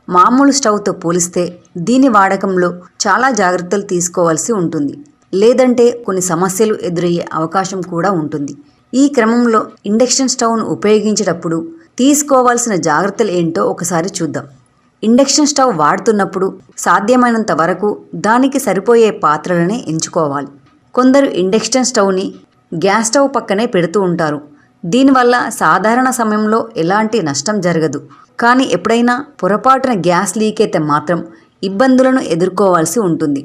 మామూలు స్టవ్తో పోలిస్తే దీని వాడకంలో చాలా జాగ్రత్తలు తీసుకోవాల్సి ఉంటుంది. లేదంటే కొన్ని సమస్యలు ఎదురయ్యే అవకాశం కూడా ఉంటుంది. ఈ క్రమంలో ఇండక్షన్ స్టవ్ను ఉపయోగించేటప్పుడు తీసుకోవాల్సిన జాగ్రత్తలు ఏంటో ఒకసారి చూద్దాం. ఇండక్షన్ స్టవ్ వాడుతున్నప్పుడు సాధ్యమైనంత వరకు దానికి సరిపోయే పాత్రలనే ఎంచుకోవాలి. కొందరు ఇండక్షన్ స్టవ్ని గ్యాస్ స్టవ్ పక్కనే పెడుతూ ఉంటారు. దీనివల్ల సాధారణ సమయంలో ఎలాంటి నష్టం జరగదు. కానీ ఎప్పుడైనా పొరపాటున గ్యాస్ లీక్ అయితే మాత్రం ఇబ్బందులను ఎదుర్కోవాల్సి ఉంటుంది.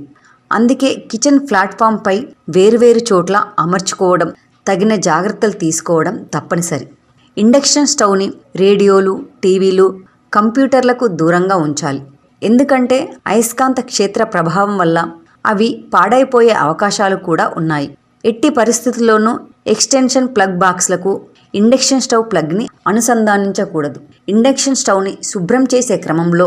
అందుకే కిచెన్ ప్లాట్ఫామ్పై వేరువేరు చోట్ల అమర్చుకోవడం, తగిన జాగ్రత్తలు తీసుకోవడం తప్పనిసరి. ఇండక్షన్ స్టవ్ని రేడియోలు, టీవీలు, కంప్యూటర్లకు దూరంగా ఉంచాలి. ఎందుకంటే అయస్కాంత క్షేత్ర ప్రభావం వల్ల అవి పాడైపోయే అవకాశాలు కూడా ఉన్నాయి. ఎట్టి పరిస్థితుల్లోనూ ఎక్స్టెన్షన్ ప్లగ్ బాక్స్లకు ఇండక్షన్ స్టవ్ ప్లగ్ని అనుసంధానించకూడదు. ఇండక్షన్ స్టవ్ని శుభ్రం చేసే క్రమంలో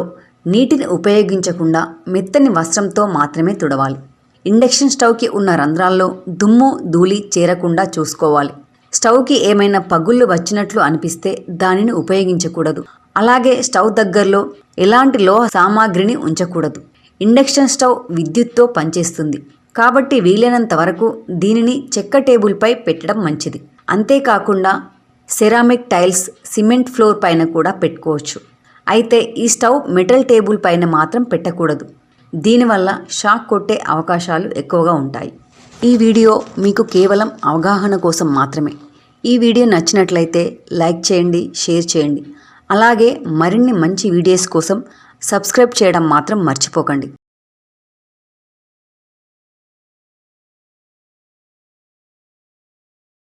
నీటిని ఉపయోగించకుండా మెత్తని వస్త్రంతో మాత్రమే తుడవాలి. ఇండక్షన్ స్టవ్కి ఉన్న రంధ్రాల్లో దుమ్ము, ధూళి చేరకుండా చూసుకోవాలి. స్టవ్కి ఏమైనా పగుళ్ళు వచ్చినట్లు అనిపిస్తే దానిని ఉపయోగించకూడదు. అలాగే స్టవ్ దగ్గరలో ఎలాంటి లోహ సామాగ్రిని ఉంచకూడదు. ఇండక్షన్ స్టవ్ విద్యుత్తో పనిచేస్తుంది కాబట్టి వీలైనంత వరకు దీనిని చెక్క టేబుల్పై పెట్టడం మంచిది. అంతేకాకుండా సెరామిక్ టైల్స్, సిమెంట్ ఫ్లోర్ పైన కూడా పెట్టుకోవచ్చు. అయితే ఈ స్టవ్ మెటల్ టేబుల్ పైన మాత్రం పెట్టకూడదు. దీనివల్ల షాక్ కొట్టే అవకాశాలు ఎక్కువగా ఉంటాయి. ఈ వీడియో మీకు కేవలం అవగాహన కోసం మాత్రమే. ఈ వీడియో నచ్చినట్లయితే లైక్ చేయండి, షేర్ చేయండి. అలాగే మరిన్ని మంచి వీడియోస్ కోసం సబ్స్క్రైబ్ చేయడం మాత్రం మర్చిపోకండి.